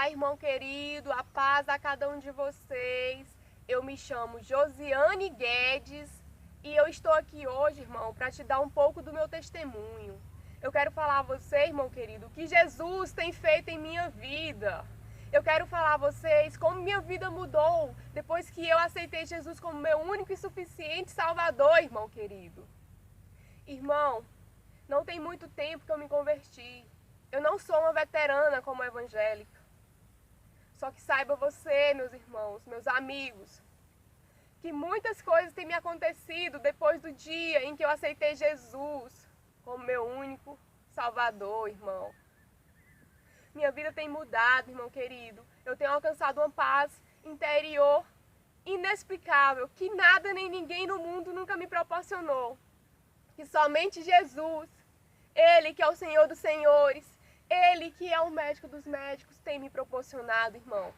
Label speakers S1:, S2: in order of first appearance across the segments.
S1: Olá, irmão querido, a paz a cada um de vocês. Eu me chamo Josiane Guedes e eu estou aqui hoje, irmão, para te dar um pouco do meu testemunho. Eu quero falar a você, irmão querido, o que Jesus tem feito em minha vida. Eu quero falar a vocês como minha vida mudou depois que eu aceitei Jesus como meu único e suficiente Salvador, irmão querido. Irmão, não tem muito tempo que eu me converti. Eu não sou uma veterana como evangélica. Só que saiba você, meus irmãos, meus amigos, que muitas coisas têm me acontecido depois do dia em que eu aceitei Jesus como meu único Salvador, irmão. Minha vida tem mudado, irmão querido. Eu tenho alcançado uma paz interior inexplicável, que nada nem ninguém no mundo nunca me proporcionou. Que somente Jesus, Ele que é o Senhor dos Senhores, Ele que é o médico dos médicos, tem me proporcionado, irmão.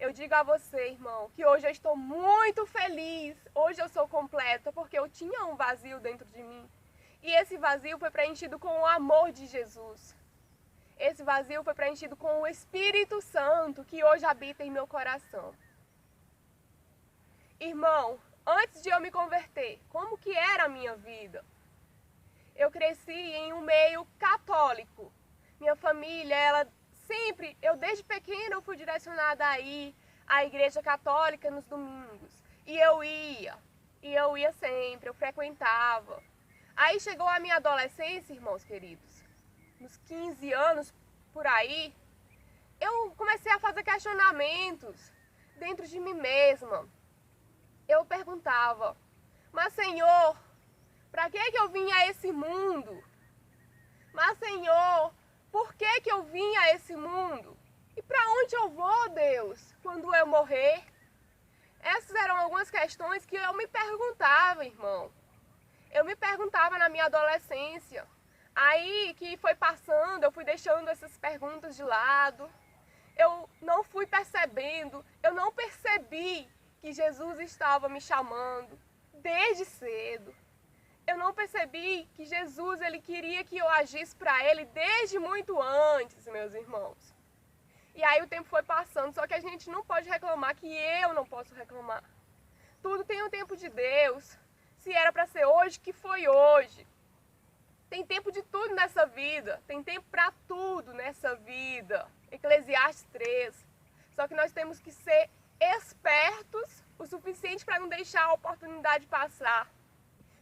S1: Eu digo a você, irmão, que hoje eu estou muito feliz. Hoje eu sou completa, porque eu tinha um vazio dentro de mim. E esse vazio foi preenchido com o amor de Jesus. Esse vazio foi preenchido com o Espírito Santo, que hoje habita em meu coração. Irmão, antes de eu me converter, como que era a minha vida? Eu cresci em um meio católico. Minha família, desde pequena eu fui direcionada a ir à igreja católica nos domingos. E eu ia sempre, eu frequentava. Aí chegou a minha adolescência, irmãos queridos, nos 15 anos, por aí, eu comecei a fazer questionamentos dentro de mim mesma. Eu perguntava, mas Senhor, para que eu vim a esse mundo? Mas Senhor, por que eu vim a esse mundo? E para onde eu vou, Deus, quando eu morrer? Essas eram algumas questões que eu me perguntava, irmão. Eu me perguntava na minha adolescência. Aí que foi passando, eu fui deixando essas perguntas de lado. Eu não fui percebendo, eu não percebi que Jesus estava me chamando desde cedo. Eu não percebi que Jesus, ele queria que eu agisse para ele desde muito antes, meus irmãos. E aí o tempo foi passando, só que a gente não pode reclamar, que eu não posso reclamar. Tudo tem o tempo de Deus. Se era para ser hoje, que foi hoje. Tem tempo de tudo nessa vida, tem tempo para tudo nessa vida. Eclesiastes 3. Só que nós temos que ser espertos o suficiente para não deixar a oportunidade passar.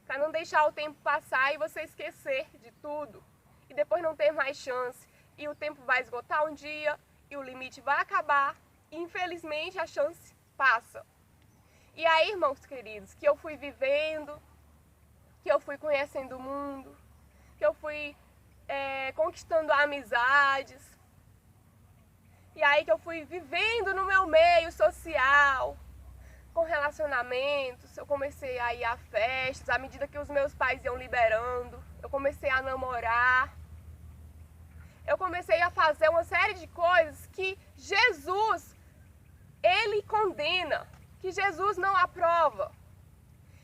S1: Para não deixar o tempo passar e você esquecer de tudo. E depois não ter mais chance. E o tempo vai esgotar um dia, e o limite vai acabar. E infelizmente a chance passa. E aí, irmãos queridos, que eu fui vivendo, que eu fui conhecendo o mundo, que eu fui conquistando amizades. E aí que eu fui vivendo no meu meio social, com relacionamentos. Eu comecei a ir a festas, à medida que os meus pais iam liberando. Eu comecei a namorar. Eu comecei a fazer uma série de coisas que Jesus, ele condena, que Jesus não aprova.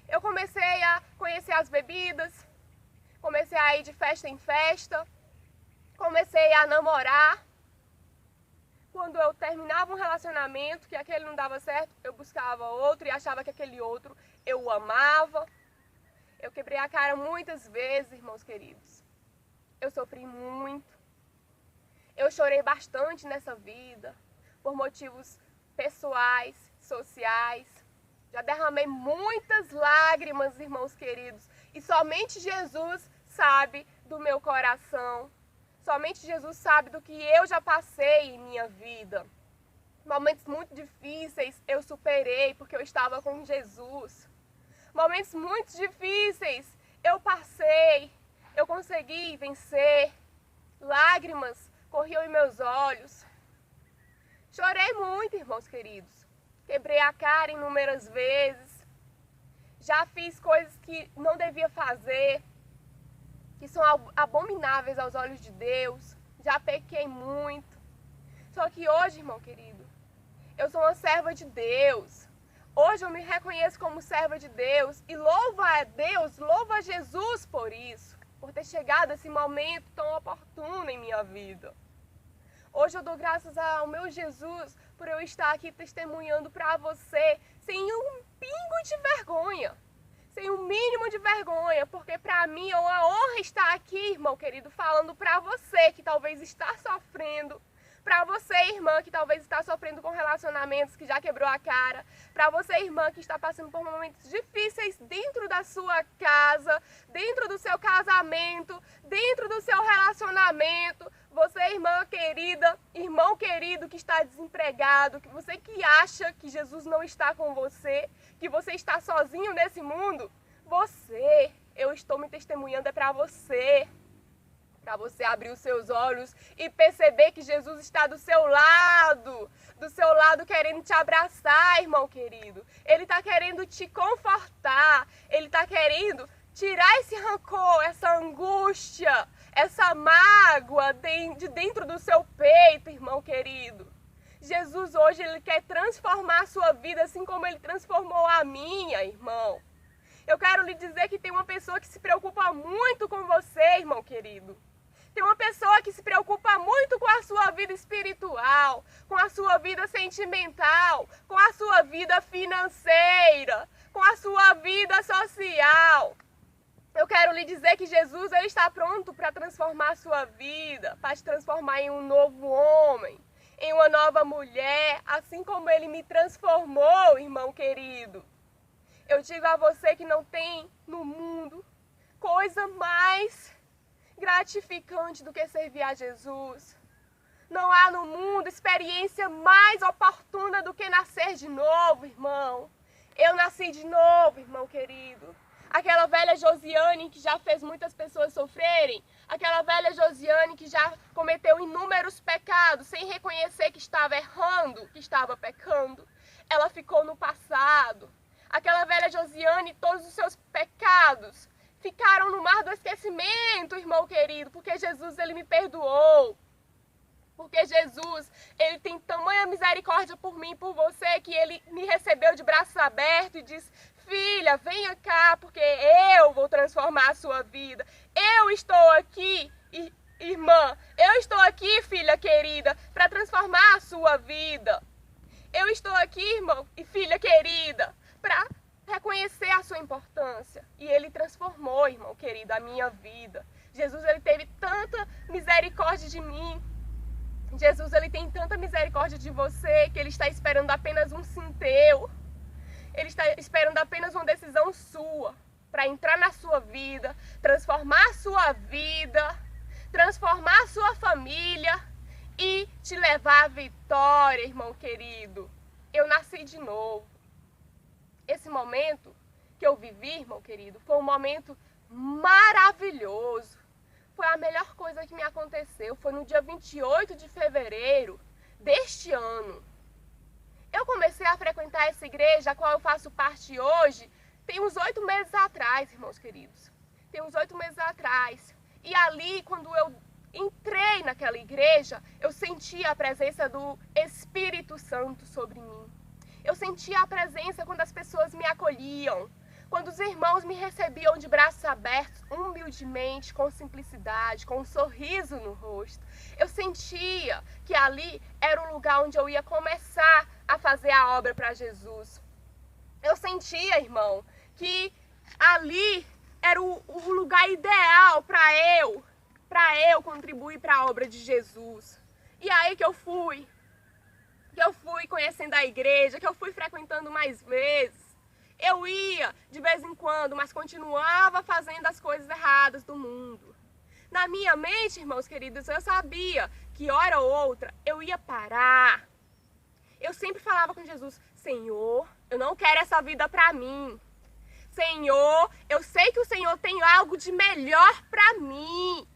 S1: Eu comecei a conhecer as bebidas, comecei a ir de festa em festa, comecei a namorar. Quando eu terminava um relacionamento, que aquele não dava certo, eu buscava outro e achava que aquele outro eu amava. Eu quebrei a cara muitas vezes, irmãos queridos. Eu sofri muito. Eu chorei bastante nessa vida, por motivos pessoais, sociais. Já derramei muitas lágrimas, irmãos queridos. E somente Jesus sabe do meu coração. Somente Jesus sabe do que eu já passei em minha vida. Momentos muito difíceis eu superei porque eu estava com Jesus. Momentos muito difíceis eu passei, eu consegui vencer. Lágrimas corriam em meus olhos. Chorei muito, irmãos queridos. Quebrei a cara inúmeras vezes. Já fiz coisas que não devia fazer, que são abomináveis aos olhos de Deus. Já pequei muito. Só que hoje, irmão querido, eu sou uma serva de Deus. Hoje eu me reconheço como serva de Deus e louvo a Deus, louvo a Jesus por isso, por ter chegado esse momento tão oportuno em minha vida. Hoje eu dou graças ao meu Jesus por eu estar aqui testemunhando para você sem um pingo de vergonha, sem um mínimo de vergonha, porque para mim é uma honra estar aqui, irmão querido, falando para você que talvez está sofrendo, para você, irmã, que talvez está sofrendo com relacionamentos, que já quebrou a cara, para você, irmã, que está passando por momentos difíceis dentro da sua casa, dentro do seu casamento, dentro do seu relacionamento, você, irmã querida, irmão querido que está desempregado, que você que acha que Jesus não está com você, que você está sozinho nesse mundo, eu estou me testemunhando é para você abrir os seus olhos e perceber que Jesus está do seu lado querendo te abraçar, irmão querido. Ele está querendo te confortar, ele está querendo tirar esse rancor, essa angústia, essa mágoa de dentro do seu peito, irmão querido. Jesus hoje, ele quer transformar a sua vida assim como ele transformou a minha, irmão. Eu quero lhe dizer que tem uma pessoa que se preocupa muito com você, irmão querido. Tem uma pessoa que se preocupa muito com a sua vida espiritual, com a sua vida sentimental, com a sua vida financeira, com a sua vida social. Eu quero lhe dizer que Jesus, ele está pronto para transformar a sua vida, para te transformar em um novo homem, em uma nova mulher, assim como ele me transformou, irmão querido. Eu digo a você que não tem no mundo coisa mais gratificante do que servir a Jesus. Não há no mundo experiência mais oportuna do que nascer de novo, irmão. Eu nasci de novo, irmão querido. Aquela velha Josiane que já fez muitas pessoas sofrerem, aquela velha Josiane que já cometeu inúmeros pecados sem reconhecer que estava errando, que estava pecando, ela ficou no passado. Aquela velha Josiane, todos os seus pecados ficaram no mar do esquecimento, irmão querido, porque Jesus, ele me perdoou. Porque Jesus, ele tem tamanha misericórdia por mim e por você, que ele me recebeu de braços abertos e disse: filha, venha cá, porque eu vou transformar a sua vida. Eu estou aqui, irmã, eu estou aqui, filha querida, para transformar a sua vida. Eu estou aqui, irmão e filha querida, para reconhecer a sua importância. E ele transformou, irmão querido, a minha vida. Jesus, ele teve tanta misericórdia de mim. Jesus, ele tem tanta misericórdia de você que ele está esperando apenas um sim teu. Ele está esperando apenas uma decisão sua para entrar na sua vida, transformar a sua vida, transformar a sua família e te levar à vitória, irmão querido. Eu nasci de novo. Esse momento que eu vivi, irmão querido, foi um momento maravilhoso. Foi a melhor coisa que me aconteceu. Foi no dia 28 de fevereiro deste ano. Eu comecei a frequentar essa igreja, a qual eu faço parte hoje, tem uns 8 meses atrás, irmãos queridos. Tem uns 8 meses atrás. E ali, quando eu entrei naquela igreja, eu senti a presença do Espírito Santo sobre mim. Eu sentia a presença quando as pessoas me acolhiam, quando os irmãos me recebiam de braços abertos, humildemente, com simplicidade, com um sorriso no rosto. Eu sentia que ali era o lugar onde eu ia começar a fazer a obra para Jesus. Eu sentia, irmão, que ali era o lugar ideal para eu contribuir para a obra de Jesus. E aí que eu fui conhecendo a igreja, que eu fui frequentando mais vezes. Eu ia de vez em quando, mas continuava fazendo as coisas erradas do mundo. Na minha mente, irmãos queridos, eu sabia que hora ou outra eu ia parar. Eu sempre falava com Jesus: Senhor, eu não quero essa vida para mim. Senhor, eu sei que o Senhor tem algo de melhor para mim.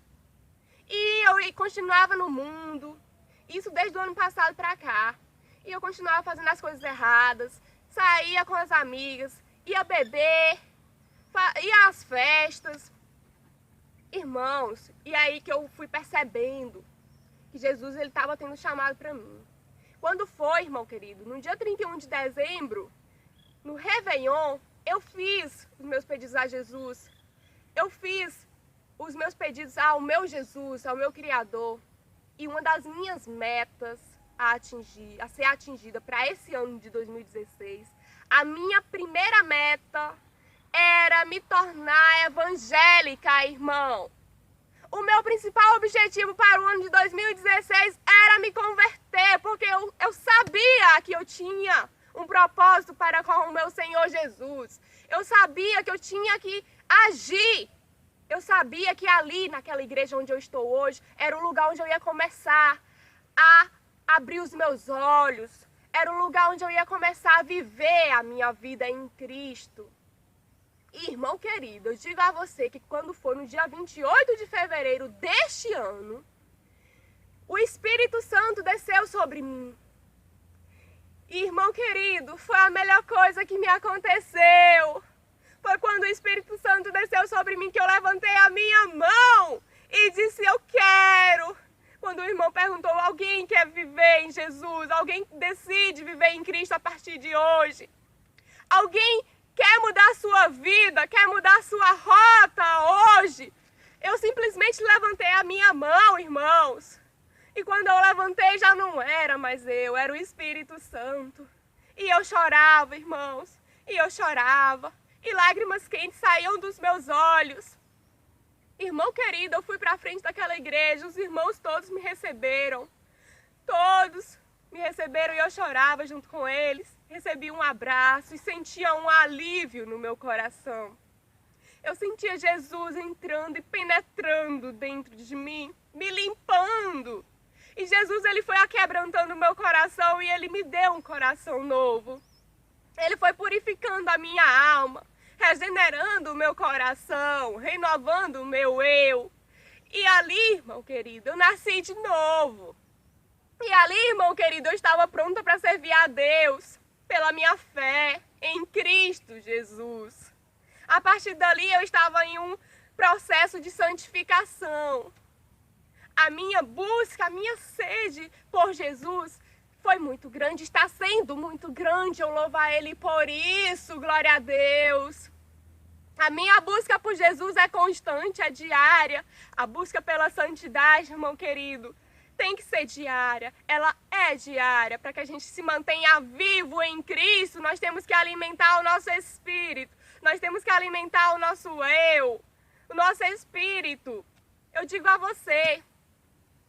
S1: E eu continuava no mundo, isso desde o ano passado para cá. E eu continuava fazendo as coisas erradas, saía com as amigas, ia beber, ia às festas. Irmãos, e aí que eu fui percebendo que Jesus, ele estava tendo chamado para mim. Quando foi, irmão querido, no dia 31 de dezembro, no Réveillon, eu fiz os meus pedidos a Jesus. Eu fiz os meus pedidos ao meu Jesus, ao meu Criador. E uma das minhas metas a ser atingida para esse ano de 2016, a minha primeira meta era me tornar evangélica, irmão. O meu principal objetivo para o ano de 2016 era me converter, porque eu sabia que eu tinha um propósito para com o meu Senhor Jesus. Eu sabia que eu tinha que agir. Eu sabia que ali, naquela igreja onde eu estou hoje, era o lugar onde eu ia começar a abrir os meus olhos. Era o lugar onde eu ia começar a viver a minha vida em Cristo. Irmão querido, eu digo a você que quando for no dia 28 de fevereiro deste ano, o Espírito Santo desceu sobre mim. Irmão querido, foi a melhor coisa que me aconteceu. Foi quando o Espírito Santo desceu sobre mim que eu levantei a minha mão e disse, eu quero. Quando o irmão perguntou, alguém quer viver em Jesus? Alguém decide viver em Cristo a partir de hoje? Alguém quer mudar a sua vida, quer mudar a sua rota hoje? Eu simplesmente levantei a minha mão, irmãos. E quando eu levantei já não era mais eu, era o Espírito Santo. E eu chorava, irmãos, e eu chorava. E lágrimas quentes saíam dos meus olhos. Irmão querido, eu fui para frente daquela igreja, os irmãos todos me receberam. Todos me receberam e eu chorava junto com eles. Recebi um abraço e sentia um alívio no meu coração. Eu sentia Jesus entrando e penetrando dentro de mim, me limpando. E Jesus, ele foi aquebrantando o meu coração e ele me deu um coração novo. Ele foi purificando a minha alma, regenerando o meu coração, renovando o meu eu. E ali, irmão querido, eu nasci de novo. E ali, irmão querido, eu estava pronta para servir a Deus pela minha fé em Cristo Jesus. A partir dali, eu estava em um processo de santificação. A minha busca, a minha sede por Jesus foi muito grande, está sendo muito grande. Eu louvo a Ele por isso, glória a Deus. A minha busca por Jesus é constante, é diária. A busca pela santidade, irmão querido, tem que ser diária. Ela é diária. Para que a gente se mantenha vivo em Cristo, nós temos que alimentar o nosso espírito. Nós temos que alimentar o nosso eu, o nosso espírito. Eu digo a você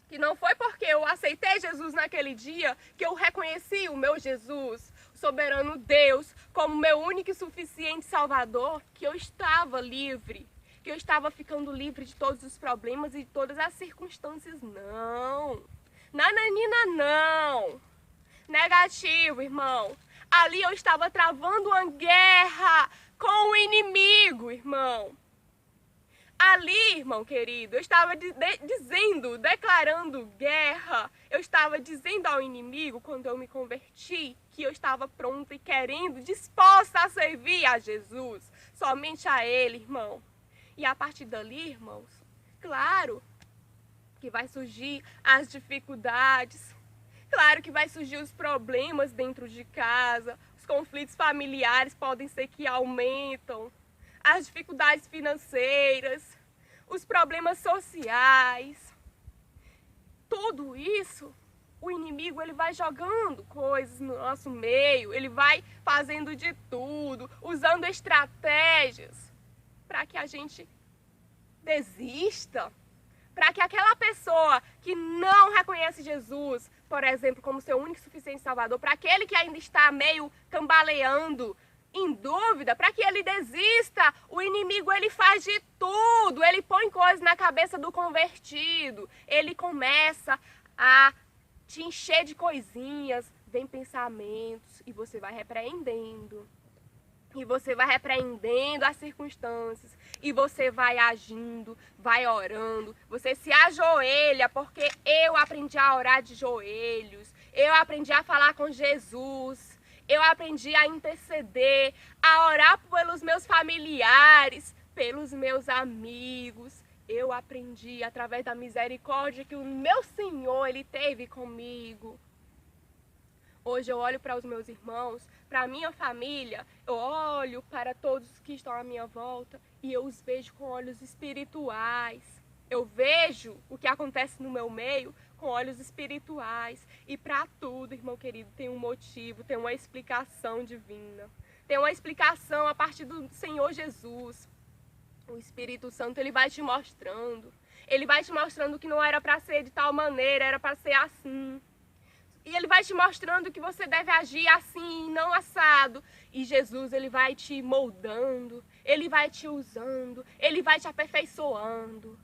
S1: que não foi porque eu aceitei Jesus naquele dia que eu reconheci o meu Jesus, o soberano Deus, como meu único e suficiente Salvador, que eu estava livre, que eu estava ficando livre de todos os problemas e de todas as circunstâncias. Não. Nananina, não. Negativo, irmão. Ali eu estava travando uma guerra com o inimigo, irmão. Ali, irmão querido, eu estava declarando guerra. Eu estava dizendo ao inimigo, quando eu me converti, que eu estava pronta e querendo, disposta a servir a Jesus. Somente a Ele, irmão. E a partir dali, irmãos, claro que vai surgir as dificuldades. Claro que vai surgir os problemas dentro de casa. Os conflitos familiares podem ser que aumentam. As dificuldades financeiras, os problemas sociais, tudo isso, o inimigo ele vai jogando coisas no nosso meio, ele vai fazendo de tudo, usando estratégias para que a gente desista, para que aquela pessoa que não reconhece Jesus, por exemplo, como seu único e suficiente Salvador, para aquele que ainda está meio cambaleando, em dúvida, para que ele desista, o inimigo ele faz de tudo, ele põe coisas na cabeça do convertido, ele começa a te encher de coisinhas, vem pensamentos e você vai repreendendo. E você vai repreendendo as circunstâncias, e você vai agindo, vai orando, você se ajoelha, porque eu aprendi a orar de joelhos, eu aprendi a falar com Jesus. Eu aprendi a interceder, a orar pelos meus familiares, pelos meus amigos. Eu aprendi através da misericórdia que o meu Senhor, Ele teve comigo. Hoje eu olho para os meus irmãos, para a minha família, eu olho para todos que estão à minha volta e eu os vejo com olhos espirituais. Eu vejo o que acontece no meu meio com olhos espirituais. E para tudo, irmão querido, tem um motivo, tem uma explicação divina. Tem uma explicação a partir do Senhor Jesus. O Espírito Santo, ele vai te mostrando. Ele vai te mostrando que não era para ser de tal maneira, era para ser assim. E ele vai te mostrando que você deve agir assim, não assado. E Jesus, ele vai te moldando, ele vai te usando, ele vai te aperfeiçoando.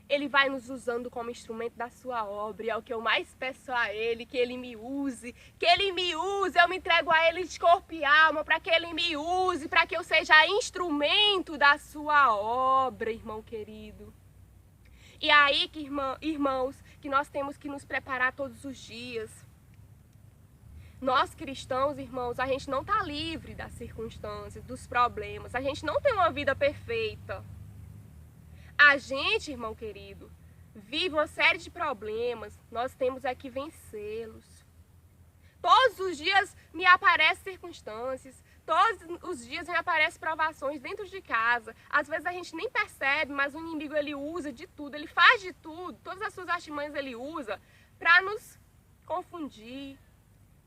S1: Ele vai nos usando como instrumento da sua obra. E é o que eu mais peço a ele, que ele me use. Que ele me use, eu me entrego a ele de corpo e alma, para que ele me use, para que eu seja instrumento da sua obra, irmão querido. E aí, irmãos, que nós temos que nos preparar todos os dias. Nós cristãos, irmãos, a gente não está livre das circunstâncias, dos problemas. A gente não tem uma vida perfeita. A gente, irmão querido, vive uma série de problemas. Nós temos é que vencê-los. Todos os dias me aparecem circunstâncias. Todos os dias me aparecem provações dentro de casa. Às vezes a gente nem percebe, mas o inimigo, ele usa de tudo. Ele faz de tudo. Todas as suas artimanhas ele usa para nos confundir,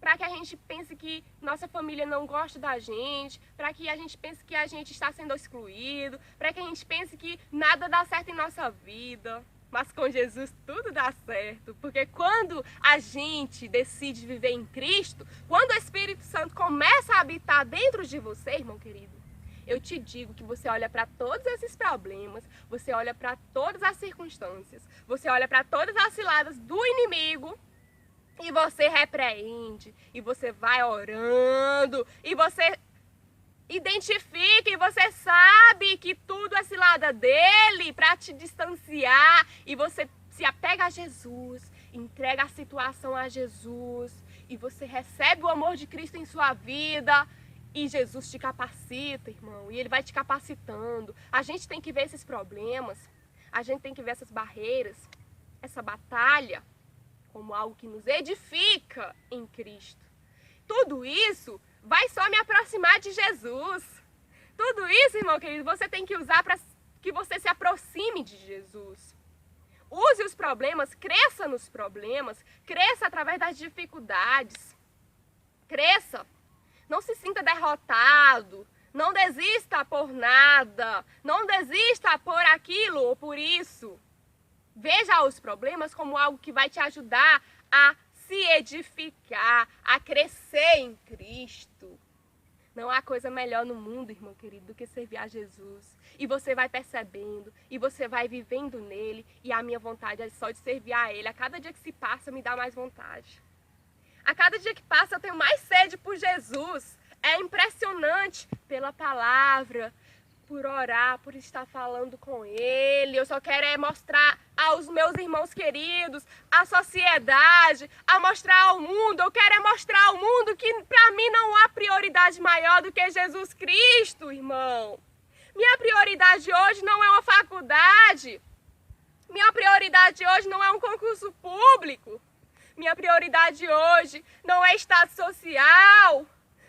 S1: para que a gente pense que nossa família não gosta da gente, para que a gente pense que a gente está sendo excluído, para que a gente pense que nada dá certo em nossa vida. Mas com Jesus tudo dá certo, porque quando a gente decide viver em Cristo, quando o Espírito Santo começa a habitar dentro de você, irmão querido, eu te digo que você olha para todos esses problemas, você olha para todas as circunstâncias, você olha para todas as ciladas do inimigo, e você repreende, e você vai orando, e você identifica, e você sabe que tudo é cilada dele para te distanciar, e você se apega a Jesus, entrega a situação a Jesus, e você recebe o amor de Cristo em sua vida, e Jesus te capacita, irmão, e ele vai te capacitando. A gente tem que ver esses problemas, a gente tem que ver essas barreiras, essa batalha, como algo que nos edifica em Cristo. Tudo isso vai só me aproximar de Jesus. Tudo isso, irmão querido, você tem que usar para que você se aproxime de Jesus. Use os problemas, cresça nos problemas, cresça através das dificuldades. Cresça. Não se sinta derrotado. Não desista por nada. Não desista por aquilo ou por isso. Veja os problemas como algo que vai te ajudar a se edificar, a crescer em Cristo. Não há coisa melhor no mundo, irmão querido, do que servir a Jesus. E você vai percebendo, e você vai vivendo nele, e a minha vontade é só de servir a ele. A cada dia que se passa, me dá mais vontade. A cada dia que passa, eu tenho mais sede por Jesus. É impressionante pela palavra, por orar, por estar falando com ele. Eu só quero mostrar aos meus irmãos queridos, à sociedade, a mostrar ao mundo. Eu quero mostrar ao mundo que para mim não há prioridade maior do que Jesus Cristo, irmão. Minha prioridade hoje não é uma faculdade. Minha prioridade hoje não é um concurso público. Minha prioridade hoje não é status social.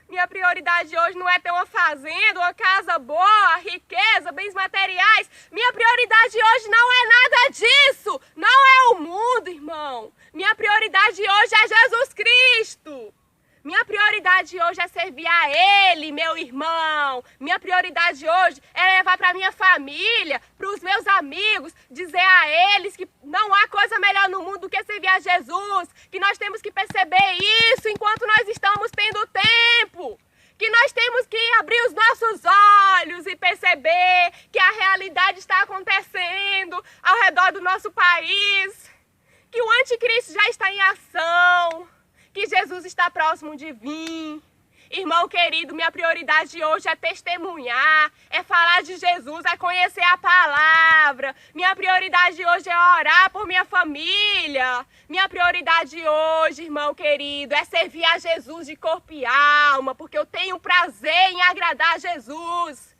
S1: Minha prioridade hoje não é ter uma fazenda, uma casa boa, riqueza, bens materiais. Minha prioridade hoje não é nada disso. Não é o mundo, irmão. Minha prioridade hoje é Jesus Cristo. Minha prioridade hoje é servir a Ele, meu irmão. Minha prioridade hoje é levar para minha família, para os meus amigos, dizer a eles que não há coisa melhor no mundo do que servir a Jesus. Que nós temos que perceber isso enquanto nós estamos tendo tempo. Que nós temos que abrir os nossos olhos e perceber que a realidade está acontecendo ao redor do nosso país. Que o anticristo já está em ação. Que Jesus está próximo de vir. Irmão querido, minha prioridade hoje é testemunhar, é falar de Jesus, é conhecer a palavra. Minha prioridade hoje é orar por minha família. Minha prioridade hoje, irmão querido, é servir a Jesus de corpo e alma, porque eu tenho prazer em agradar a Jesus.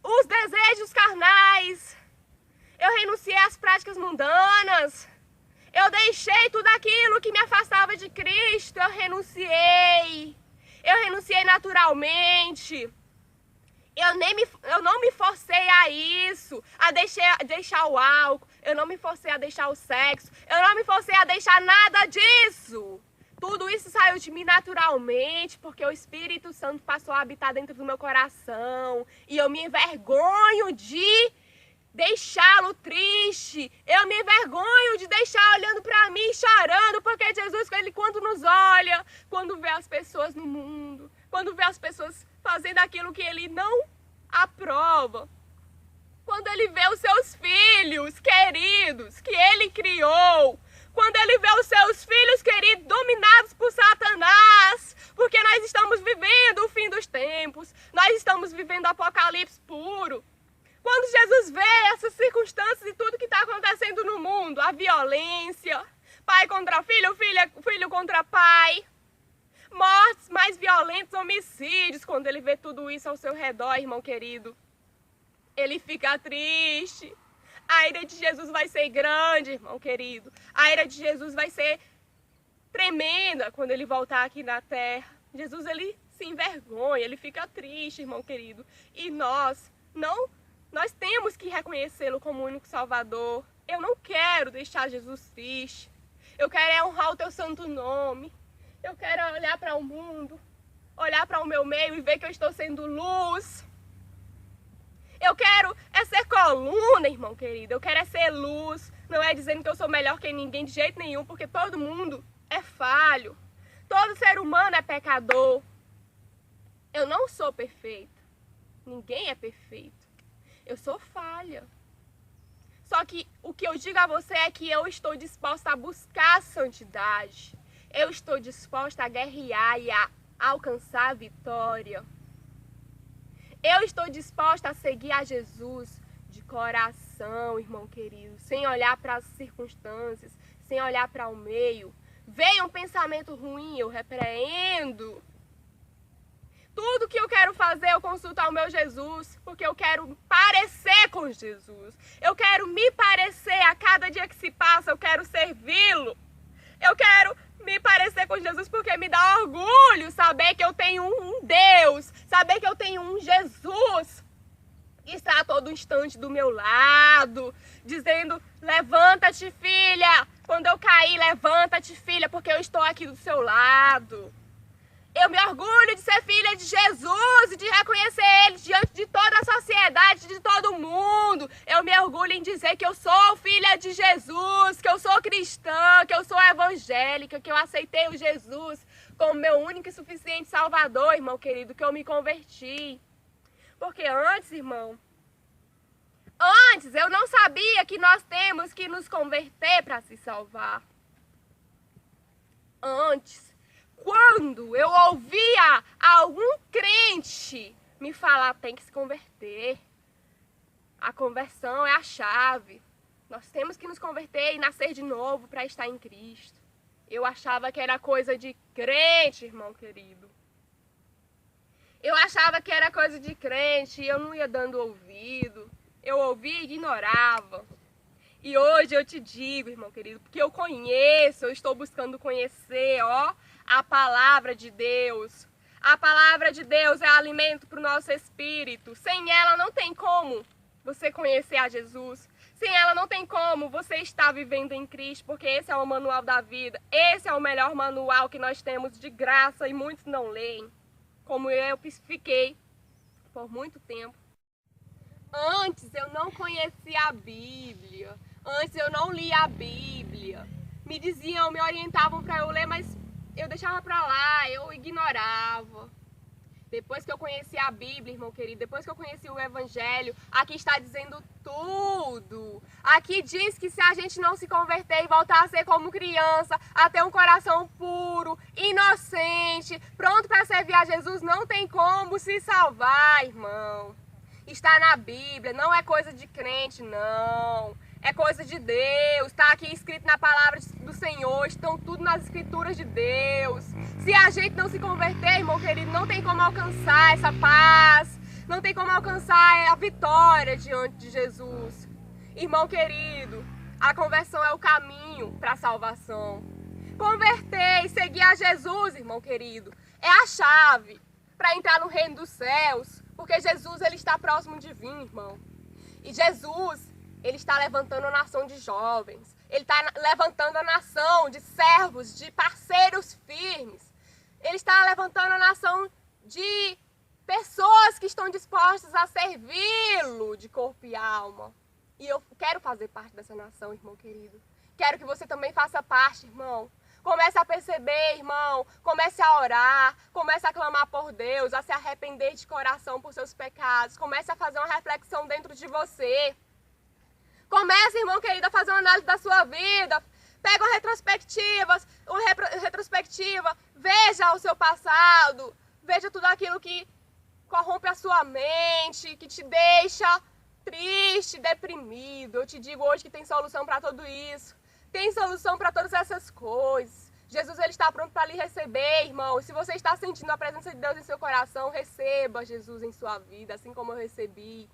S1: Os desejos carnais, eu renunciei às práticas mundanas. Eu deixei tudo aquilo que me afastava de Cristo, eu renunciei. Eu renunciei naturalmente. Eu não me forcei a isso, a deixar o álcool. eu não me forcei a deixar o sexo, eu não me forcei a deixar nada disso. Tudo isso saiu de mim naturalmente, porque o Espírito Santo passou a habitar dentro do meu coração. E eu me envergonho de deixá-lo triste. Eu me envergonho de deixar olhando para mim, chorando, porque Jesus, ele quando nos olha, quando vê as pessoas no mundo, quando vê as pessoas fazendo aquilo que ele não aprova, quando ele vê os seus filhos queridos, que ele criou, quando ele vê os seus filhos queridos dominados por Satanás, porque nós estamos vivendo o fim dos tempos, nós estamos vivendo o apocalipse puro. Quando Jesus vê essas circunstâncias e tudo que está acontecendo no mundo, a violência, pai contra filho, filho contra pai, mortes mais violentas, homicídios, quando ele vê tudo isso ao seu redor, irmão querido, ele fica triste. A ira de Jesus vai ser grande, irmão querido. A ira de Jesus vai ser tremenda quando ele voltar aqui na terra. Jesus, ele se envergonha, ele fica triste, irmão querido. E nós temos que reconhecê-lo como único Salvador. Eu não quero deixar Jesus triste. Eu quero honrar o teu santo nome. Eu quero olhar para o mundo, olhar para o meu meio e ver que eu estou sendo luz. Eu quero ser coluna, irmão querido. Eu quero ser luz. Não é dizendo que eu sou melhor que ninguém de jeito nenhum, porque todo mundo é falho. Todo ser humano é pecador. Eu não sou perfeita. Ninguém é perfeito. Eu sou falha. Só que o que eu digo a você é que eu estou disposta a buscar a santidade. Eu estou disposta a guerrear e a alcançar a vitória. Eu estou disposta a seguir a Jesus de coração, irmão querido, sem olhar para as circunstâncias, sem olhar para o meio. Veio um pensamento ruim, eu repreendo. Tudo que eu quero fazer, eu consulto ao meu Jesus, porque eu quero parecer com Jesus. Eu quero me parecer a cada dia que se passa, eu quero servi-lo. Eu quero me parecer com Jesus porque me dá orgulho saber que eu tenho um Deus, saber que eu tenho um Jesus que está a todo instante do meu lado, dizendo: levanta-te, filha, quando eu cair, levanta-te, filha, porque eu estou aqui do seu lado. Eu me orgulho de ser filha de Jesus e de reconhecer Ele diante de toda a sociedade, de todo mundo. Eu me orgulho em dizer que eu sou filha de Jesus, que eu sou cristã, que eu sou evangélica, que eu aceitei o Jesus como meu único e suficiente Salvador, irmão querido, que eu me converti. Porque antes, irmão, eu não sabia que nós temos que nos converter para se salvar. Quando eu ouvia algum crente me falar: tem que se converter, a conversão é a chave, nós temos que nos converter e nascer de novo para estar em Cristo, eu achava que era coisa de crente, irmão querido. Eu achava que era coisa de crente e eu não ia dando ouvido. Eu ouvia e ignorava. E hoje eu te digo, irmão querido, porque eu estou buscando conhecer, a palavra de Deus. A palavra de Deus é alimento para o nosso espírito. Sem ela não tem como você conhecer a Jesus. Sem ela não tem como você estar vivendo em Cristo, porque esse é o manual da vida. Esse é o melhor manual que nós temos de graça e muitos não leem. Como eu fiquei por muito tempo. Antes eu não conhecia a Bíblia. Antes eu não lia a Bíblia. Me orientavam para eu ler, mas eu deixava para lá, eu ignorava. Depois que eu conheci a Bíblia, irmão querido, depois que eu conheci o Evangelho, aqui está dizendo tudo. Aqui diz que se a gente não se converter e voltar a ser como criança, a ter um coração puro, inocente, pronto para servir a Jesus, não tem como se salvar, irmão. Está na Bíblia, não é coisa de crente, não. É coisa de Deus, está aqui escrito na palavra do Senhor, estão tudo nas escrituras de Deus. Se a gente não se converter, irmão querido, não tem como alcançar essa paz, não tem como alcançar a vitória diante de Jesus. Irmão querido, a conversão é o caminho para a salvação. Converter e seguir a Jesus, irmão querido, é a chave para entrar no reino dos céus, porque Jesus, ele está próximo de vir, irmão. E Jesus, Ele está levantando a nação de jovens. Ele está levantando a nação de servos, de parceiros firmes. Ele está levantando a nação de pessoas que estão dispostas a servi-lo de corpo e alma. E eu quero fazer parte dessa nação, irmão querido. Quero que você também faça parte, irmão. Comece a perceber, irmão. Comece a orar. Comece a clamar por Deus, a se arrepender de coração por seus pecados. Comece a fazer uma reflexão dentro de você. Comece, irmão querido, a fazer uma análise da sua vida. Pega uma retrospectiva. Veja o seu passado. Veja tudo aquilo que corrompe a sua mente, que te deixa triste, deprimido. Eu te digo hoje que tem solução para tudo isso. Tem solução para todas essas coisas. Jesus, ele está pronto para lhe receber, irmão. Se você está sentindo a presença de Deus em seu coração, receba Jesus em sua vida, assim como eu recebi.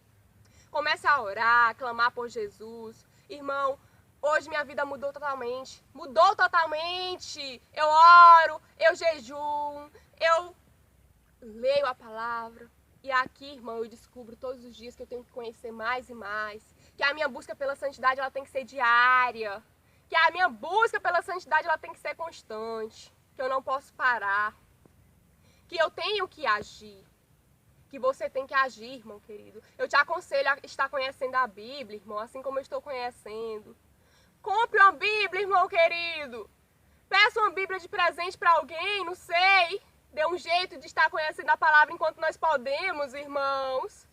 S1: Comece a orar, a clamar por Jesus. Irmão, hoje minha vida mudou totalmente. Mudou totalmente. Eu oro, eu jejuo, eu leio a palavra. E aqui, irmão, eu descubro todos os dias que eu tenho que conhecer mais e mais. Que a minha busca pela santidade, ela tem que ser diária. Que a minha busca pela santidade, ela tem que ser constante. Que eu não posso parar. Que eu tenho que agir. Que você tem que agir, irmão querido. Eu te aconselho a estar conhecendo a Bíblia, irmão, assim como eu estou conhecendo. Compre uma Bíblia, irmão querido. Peça uma Bíblia de presente para alguém, não sei. Dê um jeito de estar conhecendo a palavra enquanto nós podemos, irmãos.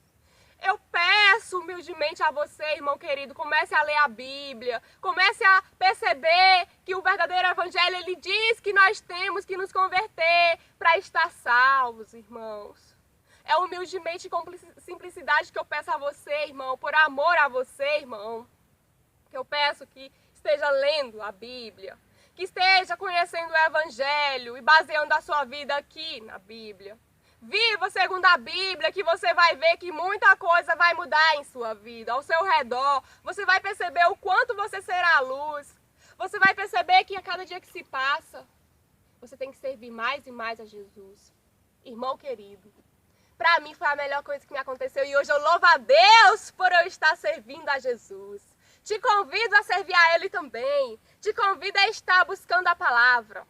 S1: Eu peço humildemente a você, irmão querido, comece a ler a Bíblia. Comece a perceber que o verdadeiro evangelho, ele diz que nós temos que nos converter para estar salvos, irmãos. É humildemente e com simplicidade que eu peço a você, irmão, por amor a você, irmão, que eu peço que esteja lendo a Bíblia, que esteja conhecendo o Evangelho e baseando a sua vida aqui na Bíblia. Viva segundo a Bíblia, que você vai ver que muita coisa vai mudar em sua vida, ao seu redor. Você vai perceber o quanto você será a luz. Você vai perceber que a cada dia que se passa, você tem que servir mais e mais a Jesus. Irmão querido, para mim foi a melhor coisa que me aconteceu e hoje eu louvo a Deus por eu estar servindo a Jesus. Te convido a servir a Ele também. Te convido a estar buscando a palavra.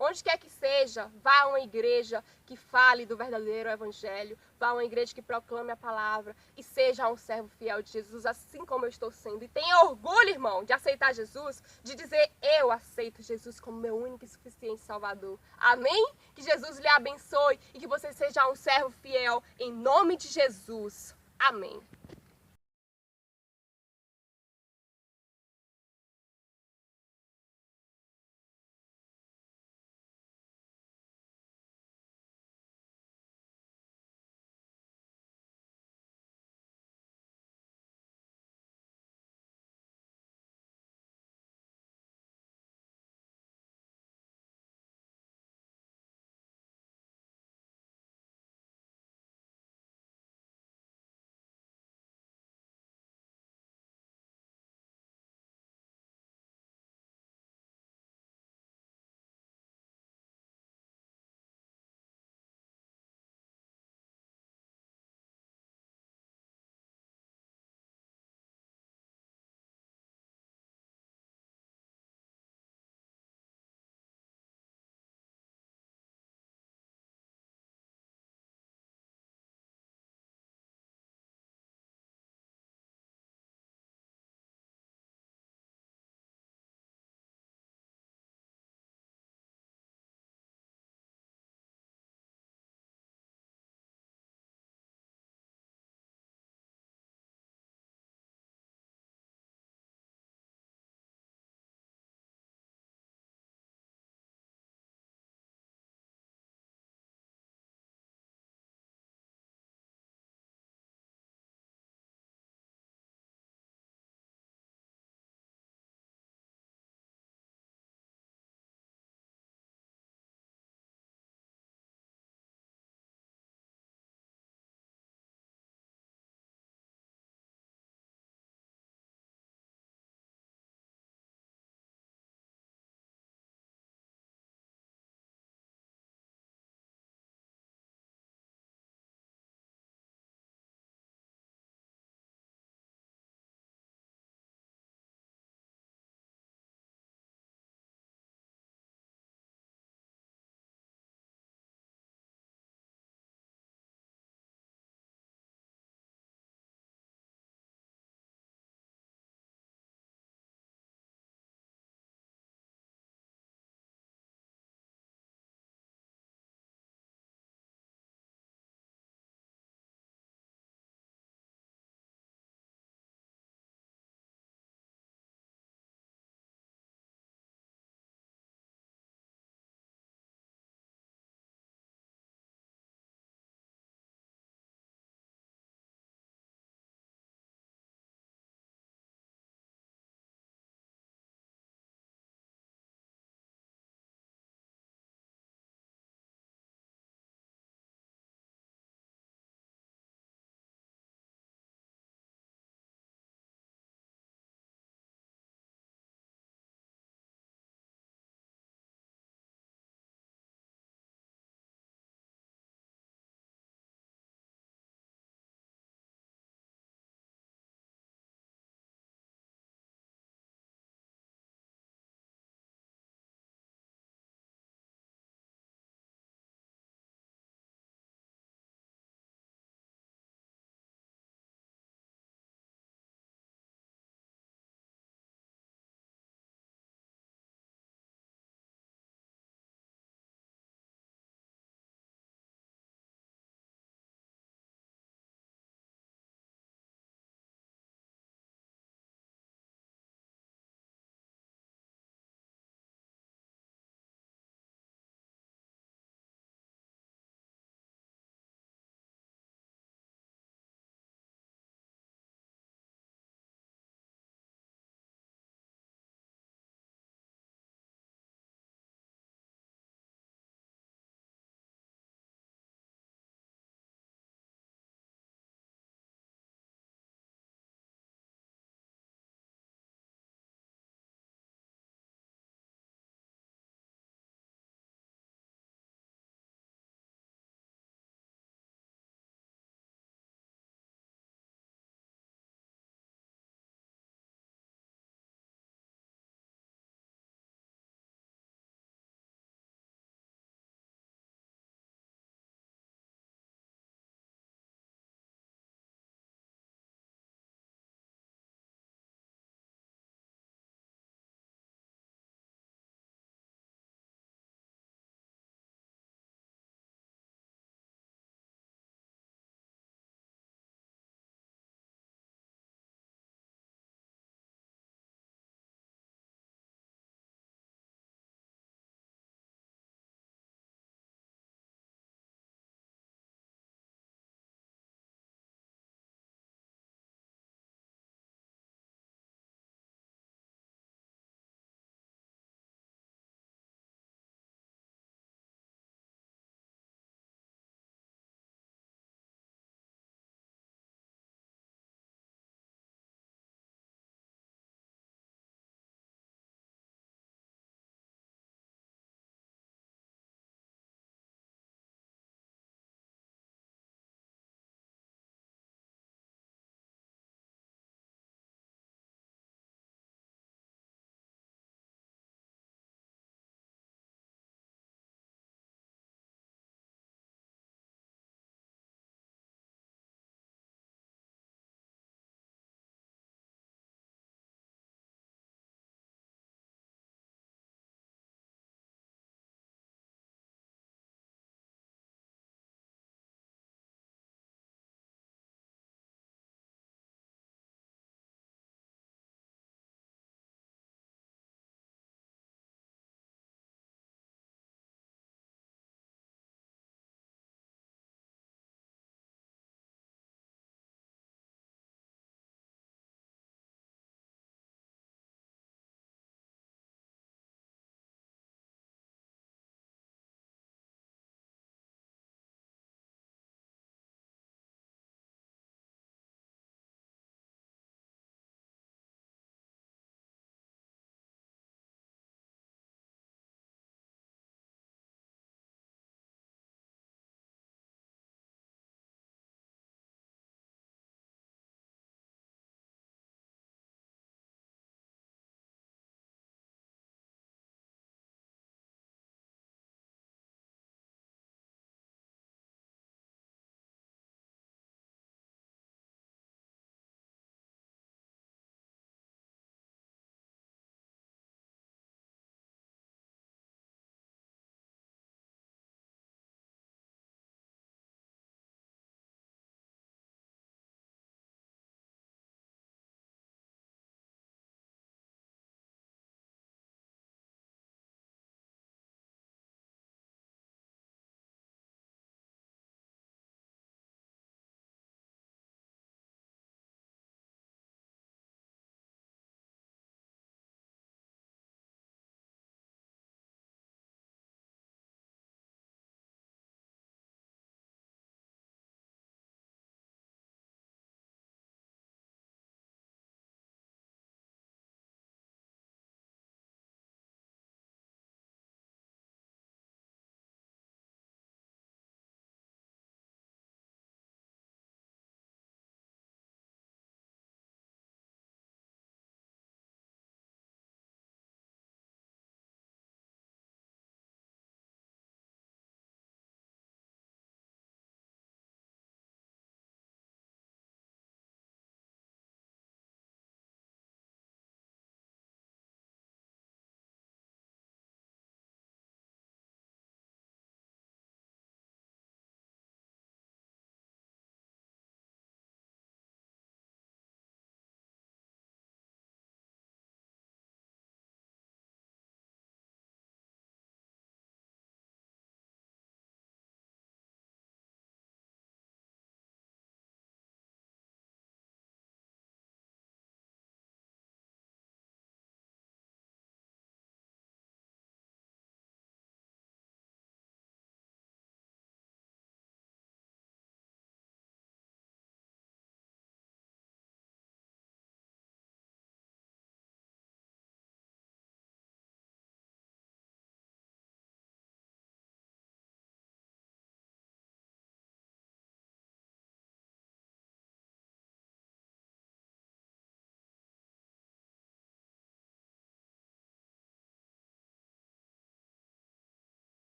S1: Onde quer que seja, vá a uma igreja que fale do verdadeiro evangelho. Vá a uma igreja que proclame a palavra e seja um servo fiel de Jesus, assim como eu estou sendo. E tenha orgulho, irmão, de aceitar Jesus, de dizer, eu aceito Jesus como meu único e suficiente Salvador. Amém? Que Jesus lhe abençoe e que você seja um servo fiel em nome de Jesus. Amém.